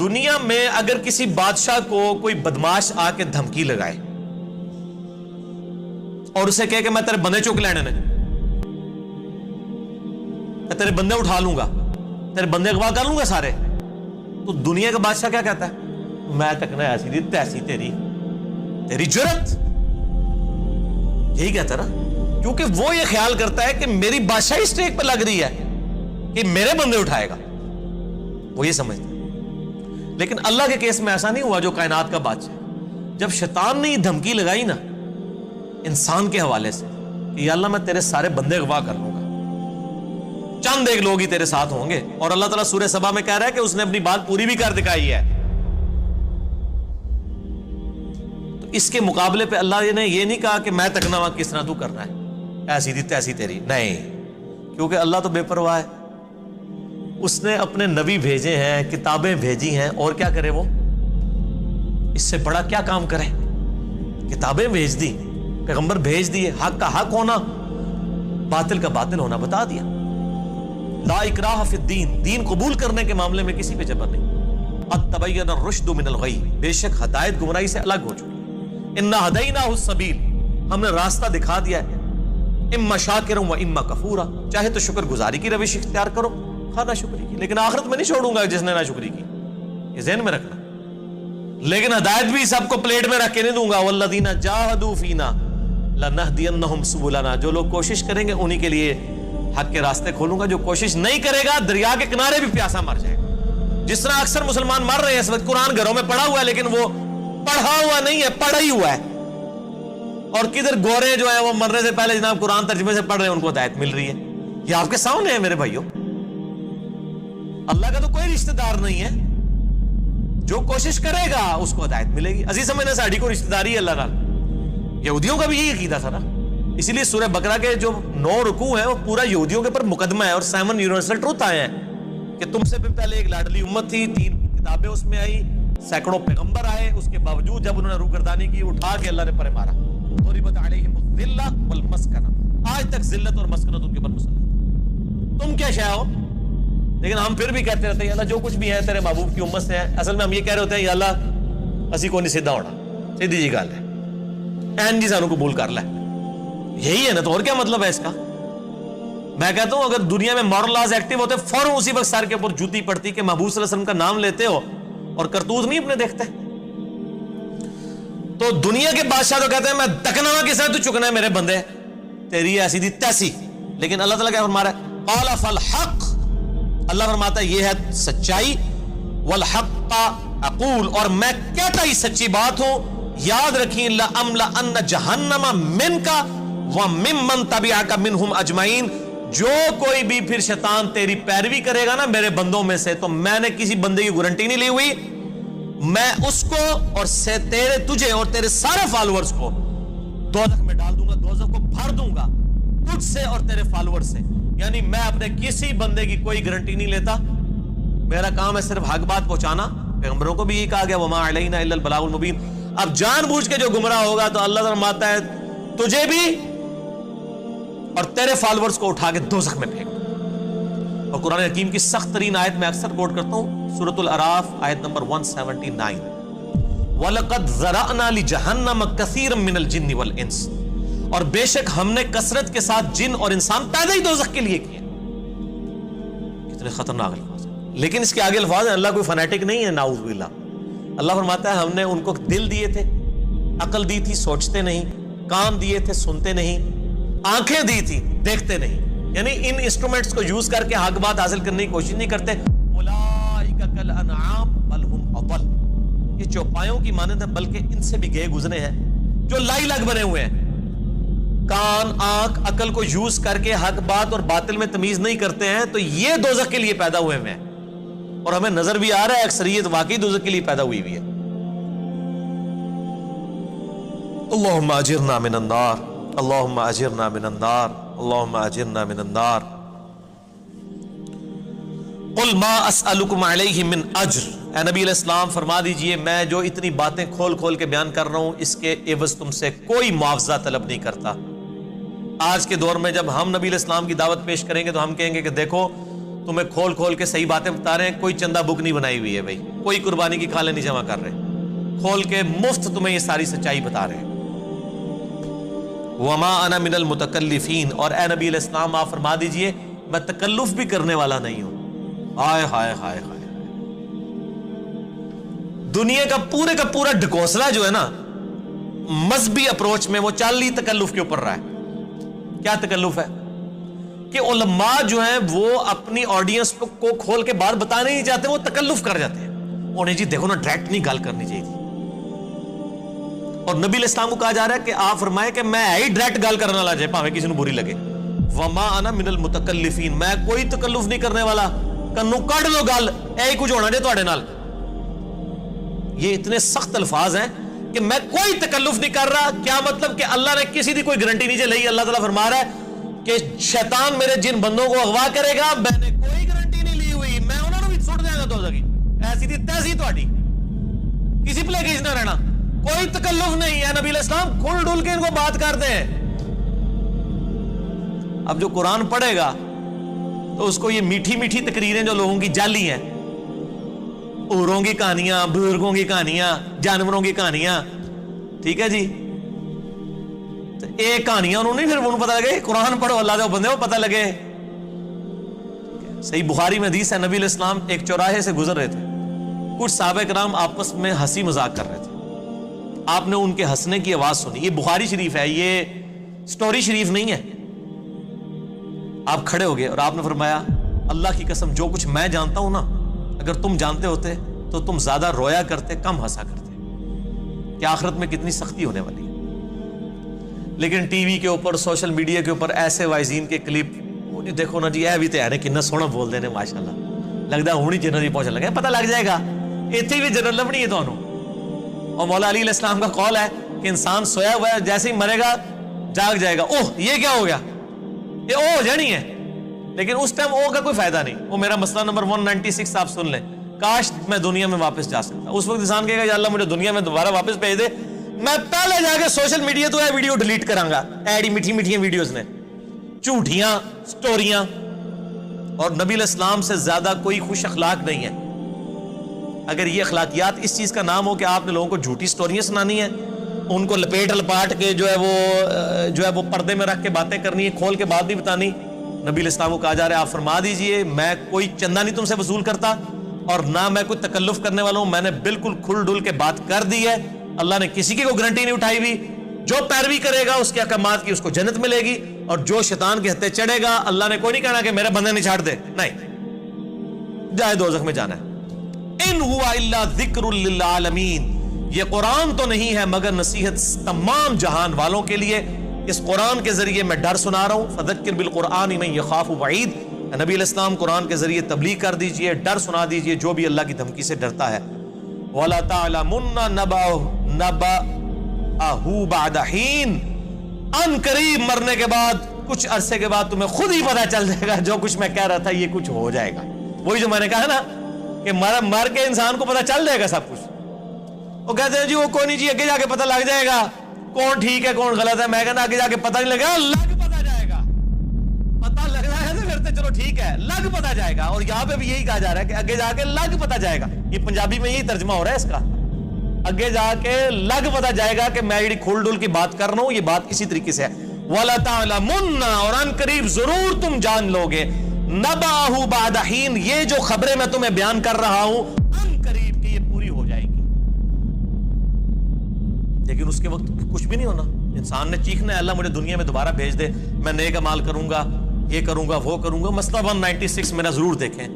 دنیا میں اگر کسی بادشاہ کو کوئی بدماش آ کے دھمکی لگائے اور اسے کہے کہ میں تیرے بندے چک لینے نے، میں تیرے بندے اٹھا لوں گا، تیرے بندے اغوا کر لوں گا سارے، تو دنیا کا بادشاہ کیا کہتا ہے؟ میں تکنا ایسی دی تیسی تیری جرت، یہی کہتا ہے نا، کیونکہ وہ یہ خیال کرتا ہے کہ میری بادشاہی اسٹیک پہ لگ رہی ہے کہ میرے بندے اٹھائے گا، وہ یہ سمجھتا ہے۔ لیکن اللہ کے کیس میں ایسا نہیں ہوا، جو کائنات کا بادشاہ ہے، جب شیطان نے یہ دھمکی لگائی نا انسان کے حوالے سے کہ یا اللہ میں تیرے سارے بندے اغوا کر لوں گا، چند ایک لوگ ہی تیرے ساتھ ہوں گے، اور اللہ تعالیٰ سورہ سبا میں کہہ رہا ہے کہ اس نے اپنی بات پوری بھی کر دکھائی ہے، تو اس کے مقابلے پہ اللہ نے یہ نہیں کہا کہ میں تکنا ہوا کس طرح تو کرنا ہے، ایسی دی تیسی تیری، نہیں، کیونکہ اللہ تو بے پرواہ ہے، اس نے اپنے نبی بھیجے ہیں، کتابیں بھیجی ہیں، اور کیا کرے وہ؟ اس سے بڑا کیا کام کرے؟ کتابیں بھیج دی، پیغمبر بھیج دیے، حق کا حق ہونا، باطل کا باطل ہونا بتا دیا۔ لا اکراہ فی الدین، دین قبول کرنے کے معاملے میں کسی پہ جبر نہیں۔ قد تبین الرشد من الغی، بے شک ہدایت گمراہی سے الگ ہو چکی۔ انا ہدیناہ السبیل، ہم نے راستہ دکھا دیا ہے، اما شاکرا و اما کفورا، چاہے تو شکر گزاری کی روش اختیار کرو، خواہ نہ شکری کی، لیکن آخرت میں نہیں چھوڑوں گا جس نے نہ شکری کی، یہ ذہن میں رکھنا۔ لیکن ہدایت بھی سب کو پلیٹ میں رکھ کے نہیں دوں گا، والذین جاہدوا فینا لنہدینہم سبلنا، جو لوگ کوشش کریں گے انہی کے لیے حق کے راستے کھولوں گا، جو کوشش نہیں کرے گا دریا کے کنارے بھی پیاسا مر جائے گا۔ جس طرح اکثر مسلمان مر رہے ہیں اس وقت، قرآن گھروں میں پڑھا ہوا ہے لیکن وہ پڑھا ہوا نہیں ہے، پڑھا ہی ہوا ہے، اور کدھر گورے جو ہیں وہ مرنے سے پہلے جناب قرآن ترجمے سے پڑھ رہے ہیں، ان کو ہدایت مل رہی ہے۔ یہ آپ کے سامنے ہے میرے بھائیوں، اللہ کا تو کوئی رشتہ دار نہیں ہے، جو کوشش کرے گا اس کو ہدایت ملے گی۔ عزیز سمجھنا، ساڑھی کو رشتہ داری ہے اللہ نال، یہودیوں کا بھی یہی عقیدہ تھا نا، اسی لیے سورہ بقرہ کے جو 9 رکوع ہیں وہ پورا یہودیوں کے اوپر مقدمہ ہے، اور 7 یونیورسل ٹروتھ آئے ہیں کہ تم سے بھی پہلے ایک لاڈلی امت تھی، 3 کتابیں اس میں آئی، سینکڑوں پیغمبر آئے، اس کے باوجود جب انہوں نے روگردانی کی اٹھا کے اللہ نے پرے مارا۔ ضربت علیہم الذلہ والمسکنہ، آج تک ذلت اور مسکنت ان کے اوپر مسلط ہے، تم کیا شے ہو؟ لیکن ہم پھر بھی کہتے رہتے ہیں یا اللہ جو کچھ بھی ہے تیرے محبوب کی امت سے ہے۔ اصل میں ہم یہ کہہ رہے ہوتے ہیں یا اللہ اسی کو نہیں سیدھا ہونا، سیدھی جی گل ہے، این جی سانو قبول کر لے، یہی ہے نا، تو اور کیا مطلب ہے اس کا؟ میں کہتا ہوں اگر دنیا میں مورل لاز ایکٹیو ہوتے فوراً اسی وقت سر کے اوپر جوتی پڑتی کہ محبوب صلی اللہ علیہ وسلم کا نام لیتے ہو اور کرتوت نہیں اپنے دیکھتے۔ تو دنیا کے بادشاہ تو کہتے ہیں میں تکنا کے ساتھ تو چکنا ہے میرے بندے، تیری ایسی دی تیسی، لیکن اللہ تعالیٰ کیا فرما رہا ہے؟ قال فالحق، اللہ فرماتا ہے یہ ہے سچائی، والحق اقول، اور میں کہتا ہی سچی بات ہوں، یاد رکھیں لأملأن جہنم منک وممن تبعک منہم اجمعین، جو کوئی بھی پھر شیطان تیری پیروی کرے گا نا میرے بندوں میں سے، تو میں نے کسی بندے کی گارنٹی نہیں لی ہوئی، میں اس کو اور سے تجھے اور تیرے سارے فالورز کو دوزخ میں ڈال دوں گا، دوزخ کو بھر دوں گا تجھ سے اور تیرے فالور سے۔ یعنی میں اپنے کسی بندے کی کوئی گارنٹی نہیں لیتا، میرا کام ہے صرف حق بات پہنچانا، پیغمبروں کو بھی یہی کہا گیا وما علینا الا البلاغ المبین۔ اب جان بوجھ کے جو گمراہ ہوگا تو اللہ فرماتا ہے تجھے بھی اور تیرے فالورز کو اٹھا کے دوزخ میں پھینک۔ اور قرآن حکیم کی سخت ترین آیت میں اکثر کوٹ کرتا ہوں، سورۃ الاعراف آیت نمبر 179، وَلَقَدْ ذَرَأْنَا لِجَهَنَّمَ كَثِيرًا مِنَ الْجِنِّ وَالْإِنسِ، اور بے شک ہم نے کثرت کے ساتھ جن اور انسان پیدا ہی دوزخ کے لیے کیے۔ کتنے خطرناک الفاظ ہیں، لیکن اس کے آگے الفاظ ہیں، اللہ کوئی فنیٹک نہیں ہے، نعوذ باللہ۔ اللہ فرماتا ہے ہم نے ان کو دل دیے تھے، عقل دی تھی سوچتے نہیں، کان دیے تھے سنتے نہیں، آنکھیں دی تھی دیکھتے نہیں، یعنی ان انسٹرومنٹس کو یوز کر کے حق بات حاصل کرنے کی کوشش نہیں کرتے۔ اولئک کالانعام بل ہم اضل، یہ چوپایوں کی مانند ہے بلکہ ان سے بھی گئے گزرے ہیں، جو لائی لگ بنے ہوئے ہیں، کان آنکھ عقل کو یوز کر کے حق بات اور باطل میں تمیز نہیں کرتے ہیں، تو یہ دوزخ کے لیے پیدا ہوئے ہیں، اور ہمیں نظر بھی آ رہا ہے اکثریت واقعی دوزخ کے لیے پیدا ہوئی بھی ہے۔ اللہم اجرنا من النار، اللہم اجرنا من النار، اللہم اجرنا من النار۔ قل ما اسألکم علیہ من اجر، اے نبی علیہ السلام فرما دیجئے میں جو اتنی باتیں کھول کھول کے بیان کر رہا ہوں اس کے عوض تم سے کوئی معاوضہ طلب نہیں کرتا۔ آج کے دور میں جب ہم نبی علیہ السلام کی دعوت پیش کریں گے تو ہم کہیں گے کہ دیکھو تمہیں کھول کھول کے صحیح باتیں بتا رہے ہیں. کوئی چندہ بک نہیں بنائی ہوئی ہے بھائی, کوئی قربانی کی کھالیں نہیں جمع کر رہے, کھول کے مفت تمہیں یہ ساری سچائی بتا رہے ہیں. وما انا من المتکلفین, اور اے نبی علیہ السلام آپ فرما دیجئے میں تکلف بھی کرنے والا نہیں ہوں. ہائے ہائے ہائے ہائے, دنیا کا پورا ڈھکوسلا جو ہے نا مذہبی اپروچ میں وہ چال ہی تکلف کے اوپر رہا ہے. کیا تکلف ہے کہ علماء جو ہیں وہ اپنی آڈینس کو کھول کے بات بتانے نہیں چاہتے, وہ تکلف کر جاتے ہیں. انہیں جی دیکھو نا ڈائریکٹ نہیں گال کرنی چاہیے تھی, اور نبی علیہ السلام کو کہا جا رہا ہے کہ آپ فرمائے کہ میں ہی ڈائریکٹ گال کرنا لا جائے پاوے کسی نے بری لگے. وما انا من المتکلفین, میں کوئی تکلف نہیں کرنے والا, کنو کٹ لو گل اے کچھ ہونا جائے تواڈے نال. یہ اتنے سخت الفاظ ہیں کہ میں کوئی تکلف نہیں کر رہا. کیا مطلب کہ اللہ نے کسی دی کوئی گارنٹی نہیں لئی. اللہ تعالیٰ فرما رہا ہے کہ شیطان میرے جن بندوں کو اغوا کرے گا, میں نے کوئی گارنٹی نہیں لی ہوئی, میں انہوں نے بھی چھوڑ دیا گا دوزخی. ایسی تھی تیسی تہاڈی, کسی پلے کیس نہ رہنا, کوئی تکلف نہیں ہے. نبی علیہ السلام کھل ڈول کے ان کو بات کرتے ہیں. اب جو قرآن پڑھے گا تو اس کو یہ میٹھی میٹھی تقریریں جو لوگوں کی جعلی ہیں, اوروں کی کہانیاں, بزرگوں کی کہانیاں, جانوروں کی کہانیاں, ٹھیک ہے جی, تو ایک کہانیاں انہوں نے پھر انہوں پتہ لگے قرآن پڑھو اللہ دے بندے کو پتہ لگے. صحیح بخاری میں حدیث ہے, نبی علیہ السلام ایک چوراہے سے گزر رہے تھے, کچھ صحابہ کرام آپس میں ہنسی مذاق کر رہے تھے. آپ نے ان کے ہنسنے کی آواز سنی. یہ بخاری شریف ہے, یہ سٹوری شریف نہیں ہے. آپ کھڑے ہو گئے اور آپ نے فرمایا اللہ کی قسم جو کچھ میں جانتا ہوں نا, اگر تم جانتے ہوتے تو تم زیادہ رویا کرتے, کم ہنسا کرتے. کہ آخرت میں کتنی سختی ہونے والی ہے. لیکن ٹی وی کے اوپر, سوشل میڈیا کے اوپر ایسے وائزین کے کلپ, دیکھو نا جی اے بھی تے ہے کتنا سونا بول دے نے ماشاءاللہ, لگتا ہونی جنرل پہنچ لگا, پتہ لگ جائے گا اتنے بھی جنرل لبنی ہے تانوں. اور مولا علی علیہ السلام کا قول ہے کہ انسان سویا ہوا ہے, جیسے ہی مرے گا جاگ جائے گا, اوہ یہ کیا ہو گیا, یہ او ہو جانی ہے. لیکن اس ٹائم او کا کوئی فائدہ نہیں. وہ میرا مسئلہ نمبر 196 آپ سن لیں, کاش میں دنیا میں واپس جا سکتا. اس وقت انسان کہے گا یا اللہ مجھے دنیا میں دوبارہ واپس بھیج دے, میں پہلے جا کے سوشل میڈیا تو ہے ویڈیو ڈیلیٹ کراں گا. ایڈی میٹھی میٹھیاں ویڈیوز نے, جھوٹیاں سٹوریاں. اور نبی علیہ السلام سے زیادہ کوئی خوش اخلاق نہیں ہے. اگر یہ اخلاقیات اس چیز کا نام ہو کہ آپ نے لوگوں کو جھوٹی سٹوریاں سنانی ہیں, ان کو لپیٹ لپاٹ کے جو ہے وہ پردے میں رکھ کے باتیں کرنی ہے, کھول کے بات نہیں بتانی. نبی علیہ السلام کو کہا جا رہا ہے آپ فرما دیجئے میں کوئی چندہ نہیں تم سے وصول کرتا, اور نہ میں کوئی تکلف کرنے والا ہوں. میں نے بالکل کھل ڈل کے بات کر دی ہے. اللہ نے کسی کی کوئی گارنٹی نہیں اٹھائی ہوئی. جو پیروی کرے گا اس کے احکامات کی اس کو جنت ملے گی, اور جو شیطان کے ہتھے چڑھے گا اللہ نے کوئی نہیں کہنا کہ میرے بندے نہیں چھاڑ دے, نہیں جائے دوزخ میں جانا ہے. ان ہوا الا ذکر للعالمین, یہ قرآن تو نہیں ہے مگر نصیحت تمام جہان والوں کے لیے. اس قرآن کے ذریعے میں ڈر سنا رہا ہوں. فذکر بالقرآن من یخاف وعید, نبی علیہ السلام قرآن کے ذریعے تبلیغ کر دیجئے, ڈر سنا دیجئے جو بھی اللہ کی دھمکی سے ڈرتا ہے. وَلَا تَعْلَمُنَّ نَبَأَهُ بَعْدَ حِينٍ, ان قریب مرنے کے بعد کچھ عرصے کے بعد تمہیں خود ہی پتہ چل جائے گا جو کچھ میں کہہ رہا تھا یہ کچھ ہو جائے گا. وہی جو میں نے کہا نا کہ مر کے انسان کو پتہ چل جائے گا سب کچھ. وہ کہتے ہیں جی وہ کوئی نہیں جی آگے جا کے پتہ لگ جائے گا کون ٹھیک ہے کون غلط ہے. میں کہنا آگے جا کے پتہ نہیں لگا, لگ پتہ جائے گا. پتہ لگ رہا ہے تو پھر تو چلو ٹھیک ہے, لگ پتہ جائے گا. اور یہاں پہ بھی یہی کہا جا رہا ہے کہ آگے جا کے لگ پتہ جائے گا. یہ پنجابی میں یہی ترجمہ ہو رہا ہے اس کا, آگے جا کے لگ پتہ جائے گا کہ میں یہ کھول ڈول کی بات کر رہا ہوں, یہ بات اسی طریقے سے ہے. وَلَا تَعْلَمُنَّ, اور ان قریب ضرور تم جان لوگے, نَبَأَهُ بَعْدَ حِينٍ, یہ جو خبریں میں تمہیں بیان کر رہا ہوں ان قریب کی یہ پوری ہو جائے گی. لیکن اس کے وقت کچھ بھی نہیں ہونا. انسان نے چیخنا ہے اللہ مجھے دنیا میں دوبارہ بھیج دے, میں نیک اعمال کروں گا, یہ کروں گا وہ کروں گا. مسئلہ 196 میرا ضرور دیکھیں.